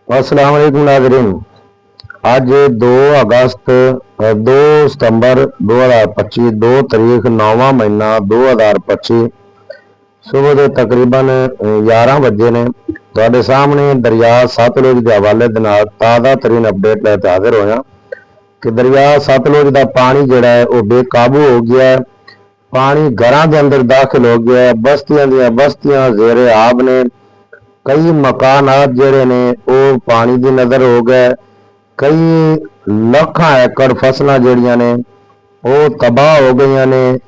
अस्सलाम वालेकुम नाज़रीन। आज 2 अगस्त 2 सितंबर 2025 2 तारीख 9वां महीना 2025 सुबह के तकरीबन 11 बजे ने ਤੁਹਾਡੇ ਸਾਹਮਣੇ ਦਰਿਆ ਸਤਲੁਜ ਦੇ ਹਵਾਲੇ ਦੇ ਨਾਲ ਤਾਜ਼ਾ ਤਰੀਨ ਅਪਡੇਟ ਲੈ ਕੇ ਹਾਜ਼ਰ ਹੋਇਆ ਕਿ ਦਰਿਆ ਸਤਲੁਜ ਦਾ ਪਾਣੀ ਜਿਹੜਾ ਹੈ ਉਹ ਬੇਕਾਬੂ ਹੋ ਗਿਆ ਹੈ। ਪਾਣੀ ਘਰਾਂ ਦੇ ਅੰਦਰ ਦਾਖਲ ਹੋ ਗਿਆ ਹੈ। ਬਸਤੀਆਂ ਦੀਆਂ ਬਸਤੀਆਂ ਜ਼ੇਰੇ ਆਬ ਨੇ। कई मकानात ਜਿਹੜੇ ਨੇ ਉਹ ਪਾਣੀ ਦੀ ਨਜ਼ਰ ਹੋ ਗਏ। ਕਈ ਲੱਖਾਂ ਏਕੜ ਫਸਲਾਂ ਜਿਹੜੀਆਂ ਨੇ ਉਹ ਤਬਾਹ ਹੋ ਗਈਆਂ ਨੇ।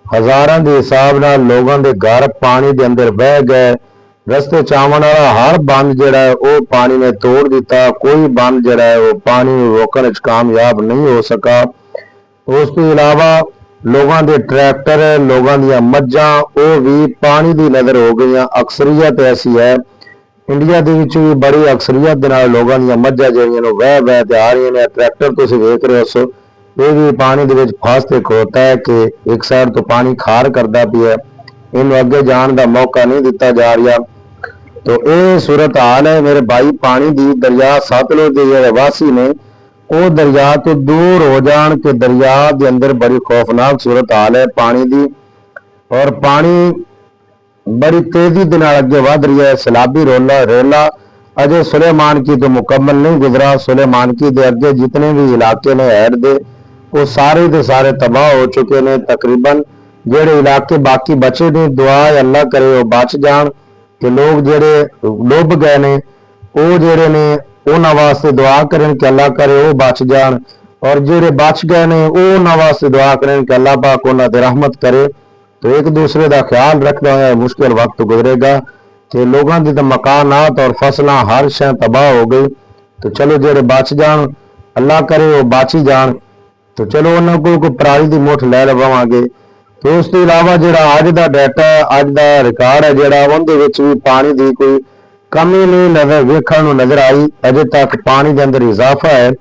ਹਜ਼ਾਰਾਂ ਦੇ ਹਿਸਾਬ ਨਾਲ ਲੋਕਾਂ ਦੇ ਘਰ ਪਾਣੀ ਦੇ ਅੰਦਰ ਬਹਿ ਗਏ। ਰਸਤੇ ਚ ਆਉਣ ਵਾਲਾ ਹਰ ਬੰਦ ਜਿਹੜਾ ਹੈ ਉਹ ਪਾਣੀ ਨੇ ਤੋੜ ਦਿੱਤਾ। ਕੋਈ ਬੰਦ ਜਿਹੜਾ ਹੈ ਉਹ ਪਾਣੀ ਨੂੰ ਰੋਕਣ ਵਿੱਚ ਕਾਮਯਾਬ ਨਹੀਂ ਹੋ ਸਕਾ। ਉਸ ਤੋਂ ਇਲਾਵਾ ਲੋਕਾਂ ਦੇ ਟਰੈਕਟਰ ਲੋਕਾਂ ਦੀਆਂ ਮੱਝਾਂ ਉਹ ਵੀ ਪਾਣੀ ਦੀ ਨਜ਼ਰ ਹੋ ਗਈਆਂ। ਅਕਸਰੀਅਤ ਐਸੀ ਹੈ ਇੰਡੀਆ ਦੇ ਵਿੱਚ ਵੀ ਬੜੀ ਅਕਸਰੀਅਤ ਦੇ ਨਾਲ ਲੋਕਾਂ ਦੀਆਂ ਮੱਝਾਂ ਜਿਹੜੀਆਂ ਨੂੰ ਵਹਿ ਵਹਿ ਤੇ ਆ ਰਹੀਆਂ ਨੇ। ਟਰੈਕਟਰ ਤੁਸੀਂ ਵੇਖ ਰਹੇ ਹੋ ਇਹ ਵੀ ਪਾਣੀ ਦੇ ਵਿੱਚ ਫਸ ਕੇ ਖੜੋਤਾ ਹੈ ਕਿ ਇੱਕ ਸਾਈਡ ਤੋਂ ਪਾਣੀ ਖਾਰ ਕਰਦਾ ਪਿਆ, ਇਹਨੂੰ ਅੱਗੇ ਜਾਣ ਦਾ ਮੌਕਾ ਨਹੀਂ ਦਿੱਤਾ ਜਾ ਰਿਹਾ। तो ये सूरत हाल है मेरे भाई। पानी दी दरिया सतलुज के जो वासी ने वो दरिया तो दूर हो जान के दरिया के अंदर बड़ी खौफनाक सूरत हाल है पानी दी। और पानी बड़ी तेजी के नाल अगे वध रही है। सैलाबी रेला अजय सुलेमान की तो मुकम्मल नहीं गुजरा। सुलेमान की दे अगे जितने भी इलाके ने हैड दे वो सारे के सारे तबाह हो चुके ने। तकरीबन जेड़े इलाके बाकी बचे ने दुआ अल्लाह करे वो बच जान कि लोग जेड़े डुब गए ने वो जेड़े ने उन्हां वास्ते दुआ करें कि अल्लाह करे वो बच जान। और जेड़े बच गए ने उन्हां वास्ते दुआ करें कि अल्लाह पाक उन्हां ते रहमत करे। तो एक दूसरे का ख्याल रखना है। मुश्किल वक्त गुजरेगा कि लोगों की तो मकानात और फसलां हर शय तबाह हो गई। तो चलो जेड़े बच जान अल्लाह करे वो बच ही जान। तो चलो उन्होंने कोई पराली की मुठ लै लवांगे। तो उस तो इलावा जो अज का डाटा अज का रिकॉर्ड है जोड़ा उनके भी पानी की कोई कमी नहीं नजर वेखण नजर आई। अजे तक पानी के अंदर इजाफा है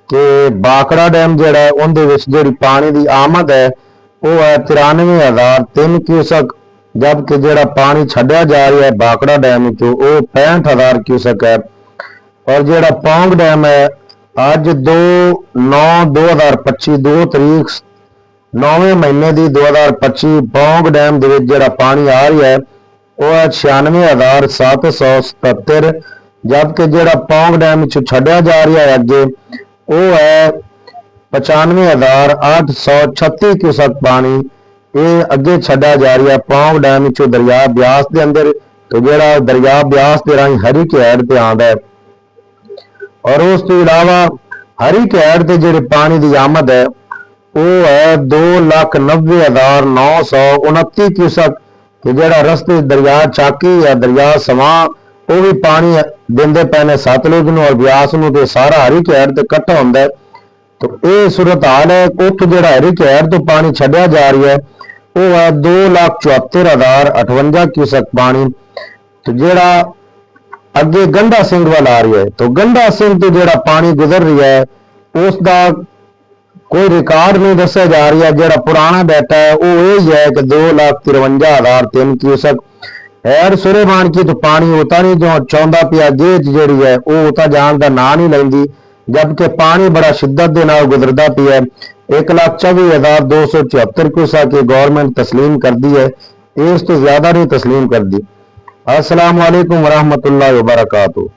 कि बाकड़ा डैम जोड़ा उनके जी पानी की आमद है वो है 93,003 क्यूसक, जबकि जोड़ा पानी छड्या जा रहा है बाकड़ा डैम चो वो 65,000 क्यूसक है। और जोड़ा पौंग डैम है अज 2/9/2025 2 तारीख 9वें महीने की 2025 पौंग डैम जो पानी आ रहा है वह है 96,777, जबकि जोड़ा पौंग डैम छड्या जा रहा है अगे वो है 95,836 क्यूसक पानी ये अगे छड्या जा रहा है पौंग डैम चो दरिया ब्यास के अंदर। तो जोड़ा दरिया ब्यास के राही हरी कैड पे आंदा है। और उस तो इलावा हरी कैड से जो पानी की आमद है वो है 2,90,929 क्यूसक कि जोड़ा रस्ते दरिया चाकी या दरिया समा वो भी पानी देंदे पे ने सतलुज नूं और ब्यास नूं ते सारा हरी कैड ते इकट्ठा हुंदा है। तो ये सूरत हाल है। उठ जोड़ा हरी कैड तो पानी छड्या जा रही है वो है 2,74,058 क्यूसक पानी। तो जोड़ा अगे गंडा सिंह वाल आ रही है तो गंडा सिंह तो जोड़ा पानी गुजर रही है उसका कोई रिकॉर्ड नहीं दसा जा रही है। जोड़ा पुराना डाटा है वो यही है कि 2,53,003 क्यूसक हैर सुलेमान की तो पानी उता नहीं जो चाहता पिया गेज जी है वो उता जान का ना नहीं लेंदी, जबकि पानी बड़ा शिद्दत के नाल गुजरता पिया 1,24,274 क्यूसक की गवर्नमेंट तस्लीम कर दी है। इस तो ज्यादा नहीं तस्लीम कर दी। अस्सलाम वालेकुम वरहमतुल्लाहि वबरकातुहू।